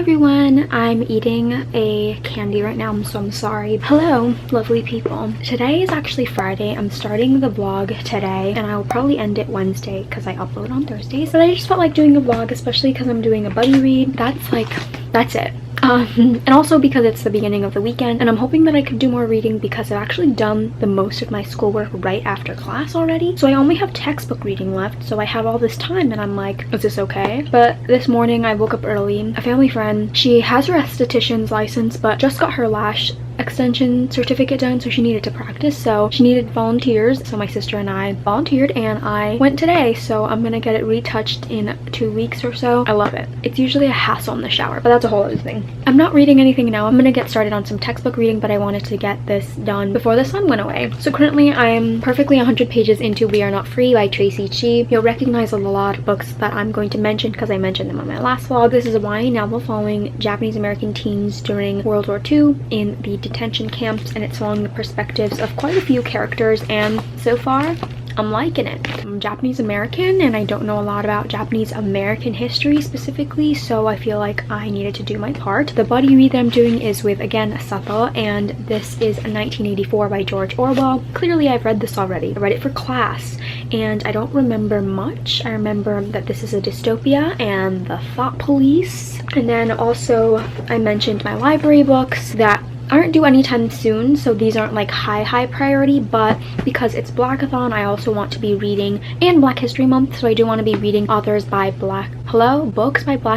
everyone, I'm eating a candy right now, so I'm sorry. Hello, lovely people. Today is actually Friday. I'm starting the vlog today, and I will probably end it Wednesday because I upload on Thursdays. But I just felt like doing a vlog, especially because I'm doing a buddy read. That's it. And also because it's the beginning of the weekend, and I'm hoping that I could do more reading because I've actually done the most of my schoolwork right after class already. So I only have textbook reading left, so I have all this time, and I'm like, is this okay? But this morning I woke up early. A family friend, she has her esthetician's license but just got her lash extension certificate done, so she needed to practice, so she needed volunteers. So my sister and I volunteered, and I went today, so I'm gonna get it retouched in 2 weeks or so. I love it. It's usually a hassle in the shower, but that's a whole other thing. I'm not reading anything now. I'm gonna get started on some textbook reading, but I wanted to get this done before the sun went away. So currently I'm perfectly 100 pages into We Are Not Free by Traci Chee. You'll recognize a lot of books that I'm going to mention because I mentioned them on my last vlog. This is a YA novel following Japanese American teens during World War II in the detention camps, and it's following the perspectives of quite a few characters, and so far I'm liking it. I'm Japanese American, and I don't know a lot about Japanese American history specifically, so I feel like I needed to do my part. The buddy read that I'm doing is with, again, Sato, and this is 1984 by George Orwell. Clearly I've read this already. I read it for class, and I don't remember much. I remember that this is a dystopia and the thought police, and then also I mentioned my library books that aren't due anytime soon, so these aren't like high priority, but because it's Blackathon, I also want to be reading, and Black History Month, so I do want to be reading books by Black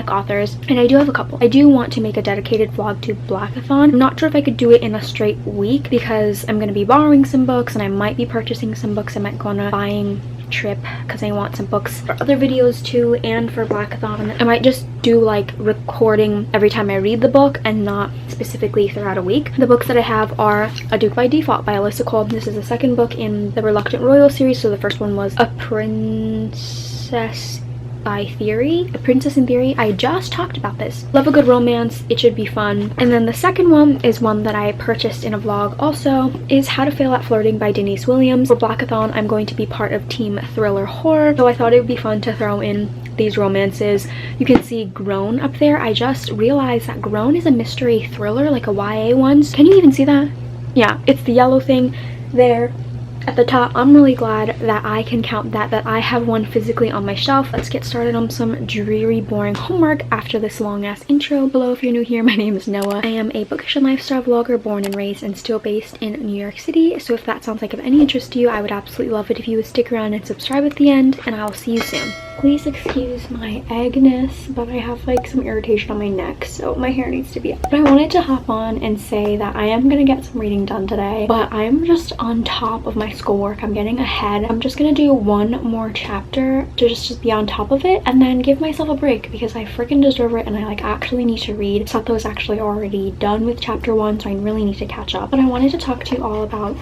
authors, and I do have a couple. I do want to make a dedicated vlog to Blackathon. I'm not sure if I could do it in a straight week because I'm going to be borrowing some books, and I might be purchasing some books. I might go on a buying trip because I want some books for other videos too, and for Blackathon I might just do like recording every time I read the book and not specifically throughout a week. The books that I have are A Duke by Default by Alyssa. This is the second book in the Reluctant Royal series, so the first one was A Princess in Theory. I just talked about this. Love a good romance. It should be fun. And then the second one is one that I purchased in a vlog also, is How to Fail at Flirting by Denise Williams. For Blackathon, I'm going to be part of Team Thriller Horror, so I thought it would be fun to throw in these romances. You can see Grown up there. I just realized that Grown is a mystery thriller, like a YA one. Can you even see that? Yeah, it's the yellow thing there at the top. I'm really glad that I can count that I have one physically on my shelf. Let's get started on some dreary, boring homework after this long-ass intro. Below, if you're new here, my name is Noah. I am a bookish and lifestyle vlogger, born and raised and still based in New York City. So if that sounds like of any interest to you, I would absolutely love it if you would stick around and subscribe at the end, and I'll see you soon. Please excuse my eggness, but I have like some irritation on my neck, so my hair needs to be up. But I wanted to hop on and say that I am gonna get some reading done today, but I'm just on top of my schoolwork. I'm getting ahead. I'm just gonna do one more chapter to just be on top of it, and then give myself a break because I freaking deserve it, and I like actually need to read. Sato is actually already done with chapter 1, so I really need to catch up. But I wanted to talk to you all about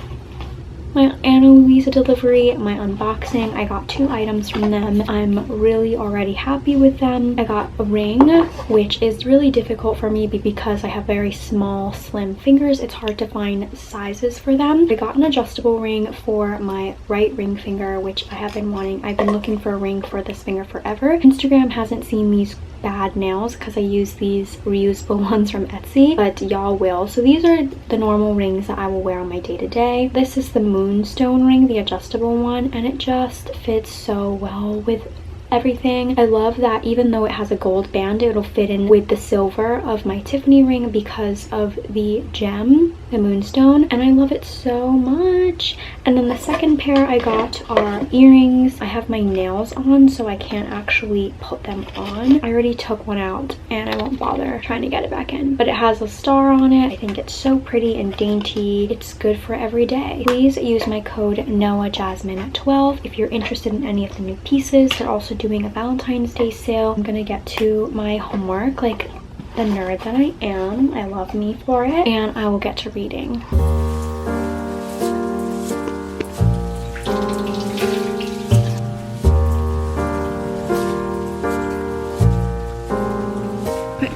my Luisa delivery, my unboxing. I got 2 items from them. I'm really already happy with them. I got a ring, which is really difficult for me because I have very small, slim fingers. It's hard to find sizes for them. I got an adjustable ring for my right ring finger, which I have been wanting. I've been looking for a ring for this finger forever. Instagram hasn't seen these bad nails because I use these reusable ones from Etsy, but y'all will. So these are the normal rings that I will wear on my day-to-day. This is the moonstone ring, the adjustable one, and it just fits so well with everything. I love that even though it has a gold band, it'll fit in with the silver of my Tiffany ring because of the gem, the moonstone, and I love it so much. And then the second pair I got are earrings. I have my nails on, so I can't actually put them on. I already took one out, and I won't bother trying to get it back in, but it has a star on it. I think it's so pretty and dainty. It's good for every day. Please use my code Noa Jasmine at 12 if you're interested in any of the new pieces. They're also doing a Valentine's Day sale. I'm gonna get to my homework like the nerd that I am. I love me for it, and I will get to reading.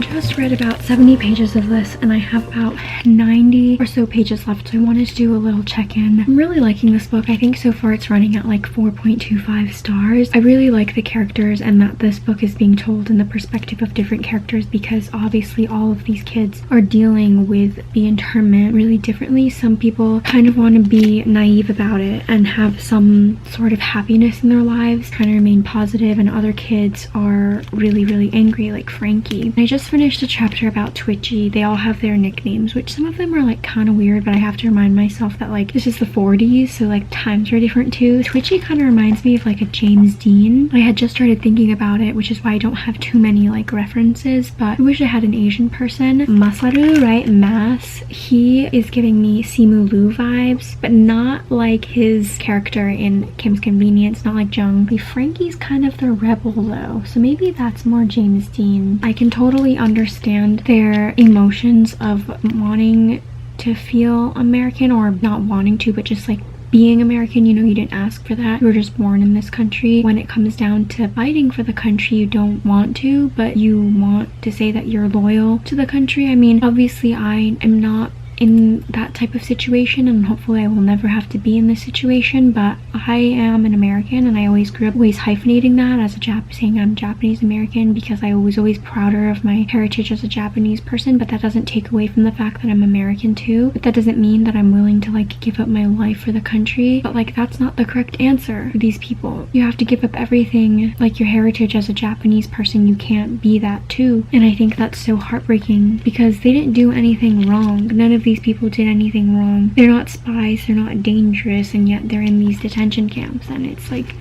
just read about 70 pages of this and I have about 90 or so pages left, so I wanted to do a little check-in. I'm really liking this book. I think so far it's running at like 4.25 stars. I really like the characters and that this book is being told in the perspective of different characters, because obviously all of these kids are dealing with the internment really differently. Some people kind of want to be naive about it and have some sort of happiness in their lives, trying to remain positive, and other kids are really angry, like Frankie. I just finished a chapter about Twitchy. They all have their nicknames, which some of them are like kind of weird, but I have to remind myself that like this is the 40s, so like times are different too. Twitchy kind of reminds me of like a James Dean. I had just started thinking about it, which is why I don't have too many like references, but I wish I had an Asian person. Masaru, right? Mas. He is giving me Simu Lu vibes, but not like his character in Kim's Convenience, not like Jung. Frankie's kind of the rebel though, so maybe that's more James Dean. I can totally understand their emotions of wanting to feel American, or not wanting to, but just like being American. You know, you didn't ask for that. You were just born in this country. When it comes down to fighting for the country, you don't want to, but you want to say that you're loyal to the country. I mean, obviously I am not in that type of situation, and hopefully I will never have to be in this situation, but I am an American, and I always grew up always hyphenating that as a saying I'm Japanese American, because I was always prouder of my heritage as a Japanese person. But that doesn't take away from the fact that I'm American too. But that doesn't mean that I'm willing to like give up my life for the country. But like that's not the correct answer for these people. You have to give up everything, like your heritage as a Japanese person. You can't be that too, and I think that's so heartbreaking, because they didn't do anything wrong. None of these people did anything wrong. They're not spies, they're not dangerous, and yet they're in these detention camps, and it's like,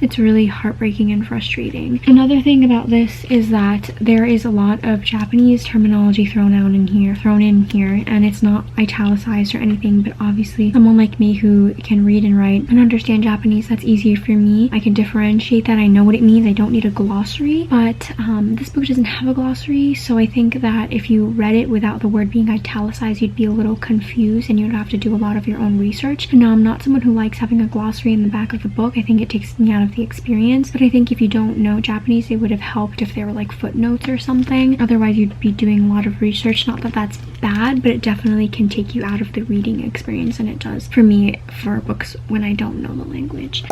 it's really heartbreaking and frustrating. Another thing about this is that there is a lot of Japanese terminology thrown in here, and it's not italicized or anything, but obviously someone like me who can read and write and understand Japanese, that's easier for me. I can differentiate that. I know what it means. I don't need a glossary, but this book doesn't have a glossary, so I think that if you read it without the word being italicized, you'd be a little confused and you'd have to do a lot of your own research. And now I'm not someone who likes having a glossary in the back of the book. I think it takes me out of the experience, but I think if you don't know Japanese, it would have helped if there were like footnotes or something. Otherwise you'd be doing a lot of research. Not that that's bad, but it definitely can take you out of the reading experience, and it does for me for books when I don't know the language.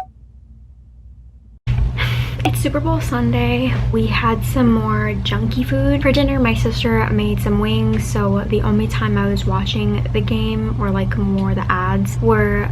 It's Super Bowl Sunday. We had some more junky food for dinner. My sister made some wings, so the only time I was watching the game, or like more the ads, were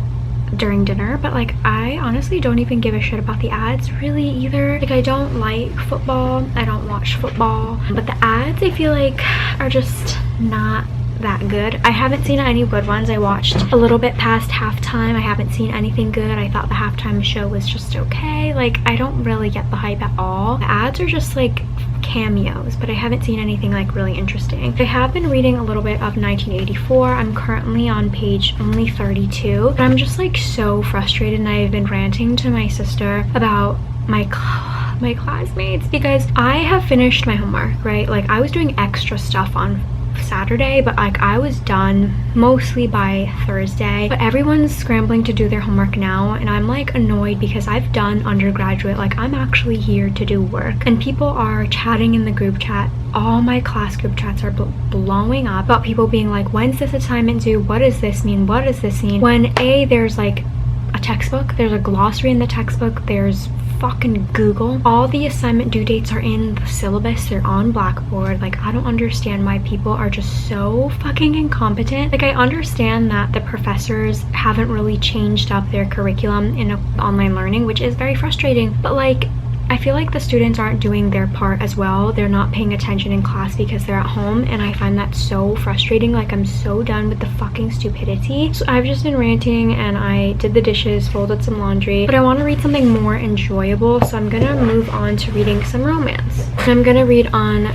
during dinner. But like I honestly don't even give a shit about the ads really either. Like I don't like football, I don't watch football, but the ads I feel like are just not that good. I haven't seen any good ones. I watched a little bit past halftime. I haven't seen anything good. I thought the halftime show was just okay. Like I don't really get the hype at all. The ads are just like cameos, but I haven't seen anything like really interesting. I have been reading a little bit of 1984. I'm currently on page only 32, but I'm just like so frustrated, and I've been ranting to my sister about my classmates, because I have finished my homework, right? Like I was doing extra stuff on Saturday, but like I was done mostly by Thursday, but everyone's scrambling to do their homework now, and I'm like annoyed because I've done undergraduate. Like I'm actually here to do work, and people are chatting in the group chat. All my class group chats are blowing up about people being like, when's this assignment due? What does this mean? What does this mean? When there's like a textbook, there's a glossary in the textbook, there's fucking Google. All the assignment due dates are in the syllabus, they're on Blackboard. Like I don't understand why people are just so fucking incompetent. Like I understand that the professors haven't really changed up their curriculum in online learning, which is very frustrating, but like I feel like the students aren't doing their part as well. They're not paying attention in class because they're at home, and I find that so frustrating. Like I'm so done with the fucking stupidity. So I've just been ranting, and I did the dishes, folded some laundry, but I want to read something more enjoyable, so I'm gonna move on to reading some romance. I'm gonna read on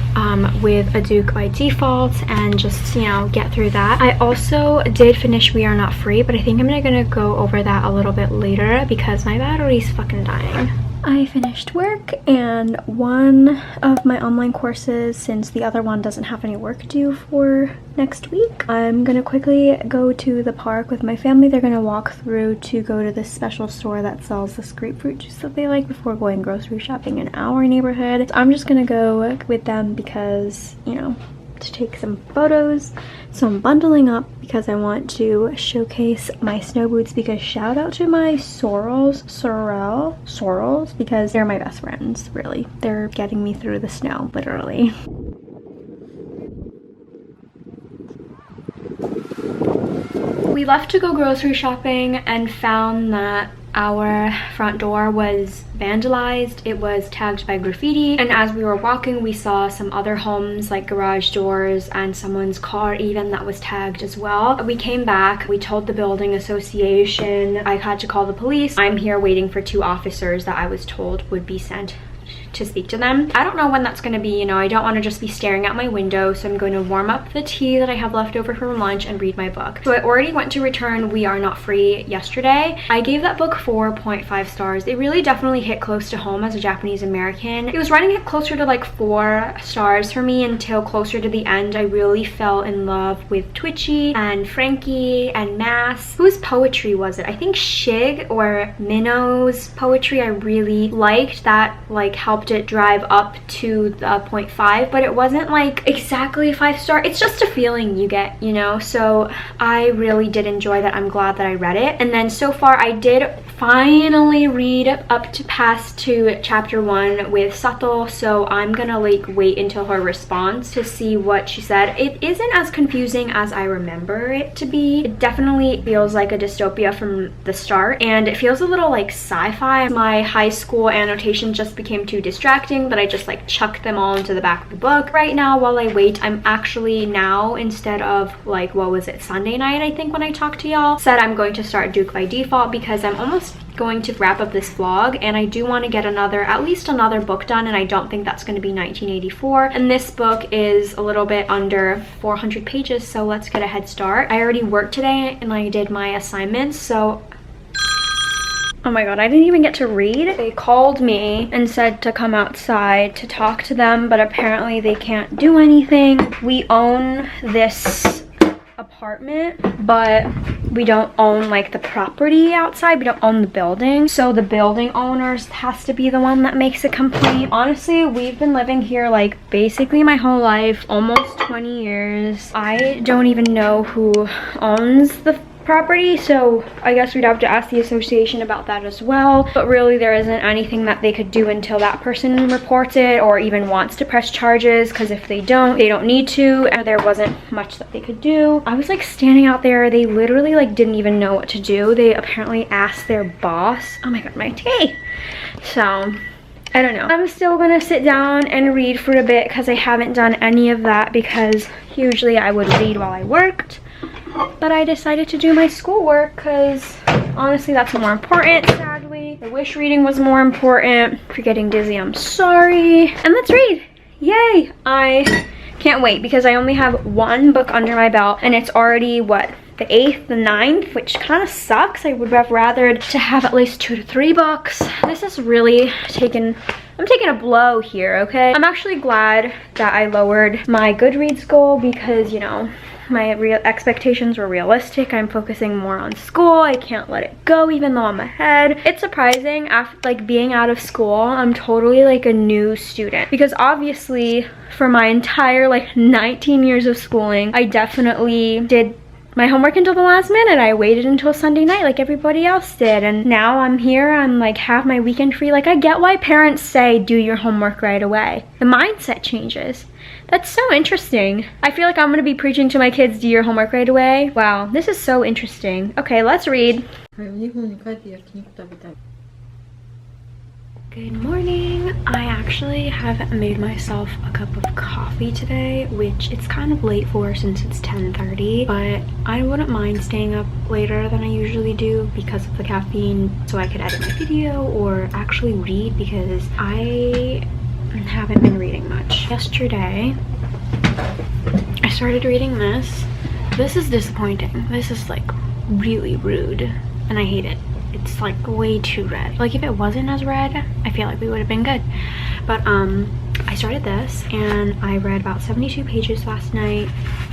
with a Duke by Default and just, you know, get through that. I also did finish We Are Not Free, but I think I'm gonna go over that a little bit later because my battery's fucking dying. I finished work and one of my online courses, since the other one doesn't have any work due for next week, I'm gonna quickly go to the park with my family. They're gonna walk through to go to this special store that sells this grapefruit juice that they like before going grocery shopping in our neighborhood. So I'm just gonna go with them because, you know, to take some photos. So I'm bundling up because I want to showcase my snow boots, because shout out to my sorrels because they're my best friends, really. They're getting me through the snow, literally. We left to go grocery shopping and found that our front door was vandalized. It was tagged by graffiti, and as we were walking we saw some other homes, like garage doors and someone's car even, that was tagged as well. We came back, we told the building association. I had to call the police. I'm here waiting for 2 officers that I was told would be sent to speak to them. I don't know when that's going to be, you know. I don't want to just be staring out my window, so I'm going to warm up the tea that I have left over from lunch and read my book. So I already went to return We Are Not Free yesterday. I gave that book 4.5 stars. It really definitely hit close to home as a Japanese American. It was running it closer to like 4 stars for me until closer to the end. I really fell in love with Twitchy and Frankie and Mass. Whose poetry was it? I think Shig or Minnow's poetry I really liked. That like helped it drive up to the 0.5, but it wasn't like exactly 5-star. It's just a feeling you get, you know. So I really did enjoy that. I'm glad that I read it. And then so far I did finally read up to past to chapter 1 with Sato, so I'm gonna like wait until her response to see what she said. It isn't as confusing as I remember it to be. It definitely feels like a dystopia from the start, and it feels a little like sci-fi. My high school annotations just became too distracting, but I just like chucked them all into the back of the book. Right now while I wait, I'm actually now, instead of like, what was it, Sunday night I think when I talked to y'all, said I'm going to start Duke by default because I'm almost going to wrap up this vlog and I do want to get at least another book done, and I don't think that's going to be 1984, and this book is a little bit under 400 pages, so let's get a head start. I already worked today and I did my assignments, so oh my god, I didn't even get to read. They called me and said to come outside to talk to them, but apparently they can't do anything. We own this apartment, but we don't own like the property outside. We don't own the building, so the building owners has to be the one that makes a complaint. Honestly, we've been living here like basically my whole life, almost 20 years. I don't even know who owns the property, so I guess we'd have to ask the association about that as well. But really there isn't anything that they could do until that person reports it or even wants to press charges, because if they don't need to, and there wasn't much that they could do. I was like standing out there, they literally like didn't even know what to do. They apparently asked their boss. Oh my god, my tea. So I don't know. I'm still gonna sit down and read for a bit because I haven't done any of that, because usually I would read while I worked. But I decided to do my schoolwork because honestly that's more important, sadly. The wish reading was more important. If you're getting dizzy, I'm sorry. And let's read. Yay! I can't wait because I only have 1 book under my belt and it's already, what, the 8th, the 9th, which kind of sucks. I would have rathered to have at least 2 to 3 books. This is really I'm taking a blow here, okay? I'm actually glad that I lowered my Goodreads goal because, you know, my expectations were realistic. I'm focusing more on school. I can't let it go even though I'm ahead. It's surprising, after like being out of school, I'm totally like a new student, because obviously for my entire like 19 years of schooling, I definitely did my homework until the last minute. I waited until Sunday night like everybody else did, and now I'm here, I'm like have my weekend free. Like I get why parents say do your homework right away. The mindset changes. That's so interesting. I feel like I'm gonna be preaching to my kids, do your homework right away. Wow, this is so interesting. Okay, let's read. Good morning. I actually have made myself a cup of coffee today, which it's kind of late for since it's 10:30, but I wouldn't mind staying up later than I usually do because of the caffeine, so I could edit my video or actually read, because I haven't been reading much. Yesterday, I started reading this. This is disappointing. This is like really rude and I hate it. it's like way too red. Like if it wasn't as red, I feel like we would have been good. But I started this and I read about 72 pages last night,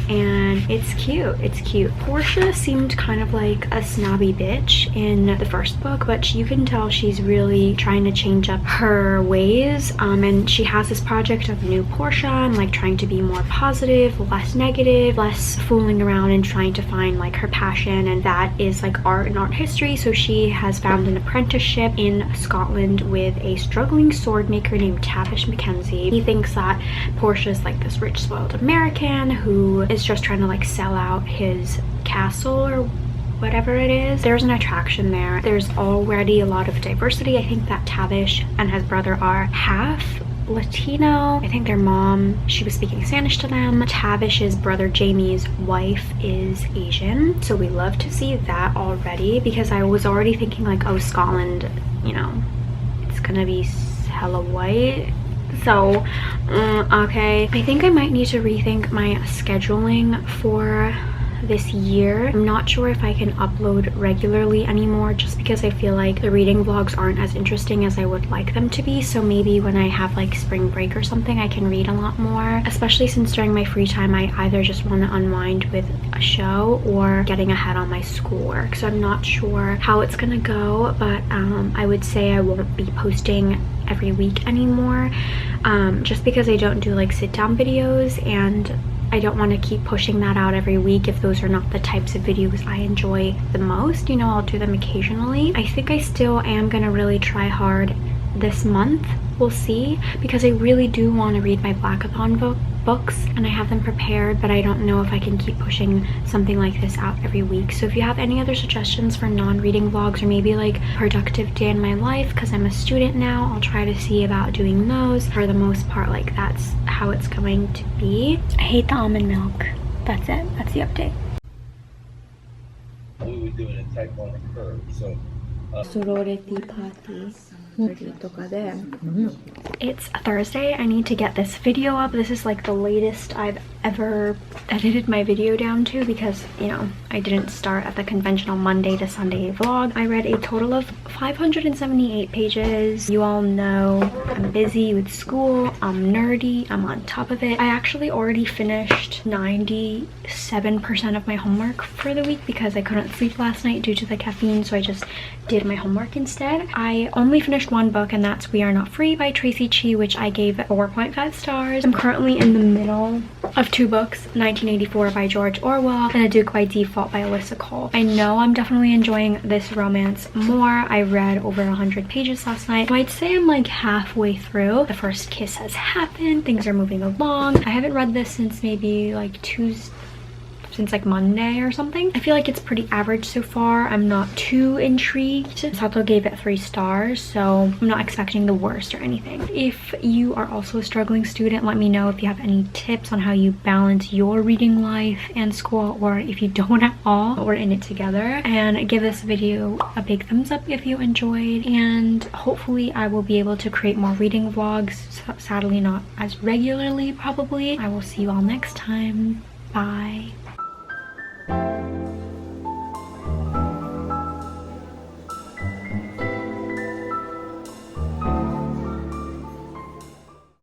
and it's cute. It's cute. Portia seemed kind of like a snobby bitch in the first book, but you can tell she's really trying to change up her ways, and she has this project of new Portia and like trying to be more positive, less negative, less fooling around, and trying to find like her passion, and that is like art and art history. So she has found an apprenticeship in Scotland with a struggling sword maker named Tavish Mackenzie. He thinks that Portia's like this rich spoiled American who is just trying to like sell out his castle or whatever it is. There's an attraction there. There's already a lot of diversity. I think that Tavish and his brother are half Latino. I think their mom, she was speaking Spanish to them. Tavish's brother Jamie's wife is Asian, so we love to see that already, because I was already thinking like, oh, Scotland, you know, it's gonna be hella white. So okay, I think I might need to rethink my scheduling for this year. I'm not sure if I can upload regularly anymore, just because I feel like the reading vlogs aren't as interesting as I would like them to be. So maybe when I have like spring break or something, I can read a lot more, especially since during my free time I either just want to unwind with a show or getting ahead on my schoolwork. So I'm not sure how it's gonna go, but I would say I won't be posting every week anymore, just because I don't do like sit down videos, and I don't want to keep pushing that out every week if those are not the types of videos I enjoy the most. You know, I'll do them occasionally. I think I still am gonna really try hard this month. We'll see, because I really do want to read my Blackathon books and I have them prepared, but I don't know if I can keep pushing something like this out every week. So if you have any other suggestions for non-reading vlogs, or maybe like productive day in my life, because I'm a student now, I'll try to see about doing those. For the most part, like that's how it's going to be. I hate the almond milk. That's it. That's the update. We would do it in type 1 curve, so Sorority party. It's Thursday. I need to get this video up. This is like the latest I've ever edited my video down to, because, you know, I didn't start at the conventional Monday to Sunday vlog. I read a total of 578 pages. You all know I'm busy with school. I'm nerdy. I'm on top of it. I actually already finished 97% of my homework for the week because I couldn't sleep last night due to the caffeine, so I just did my homework instead. I only finished one book, and that's We Are Not Free by Traci, Chee, which I gave 4.5 stars. I'm currently in the middle of two books, 1984 by George Orwell and A Duke by Default by Alyssa Cole. I know I'm definitely enjoying this romance more. I read over 100 pages last night, so I'd say I'm like halfway through. The first kiss has happened. Things are moving along. I haven't read this since maybe like since like Monday or something. I feel like it's pretty average so far. I'm not too intrigued. Sato gave it 3 stars, so I'm not expecting the worst or anything. If you are also a struggling student, let me know if you have any tips on how you balance your reading life and school, or if you don't at all, we're in it together. And give this video a big thumbs up if you enjoyed, and hopefully I will be able to create more reading vlogs. Sadly not as regularly, probably. I will see you all next time. Bye.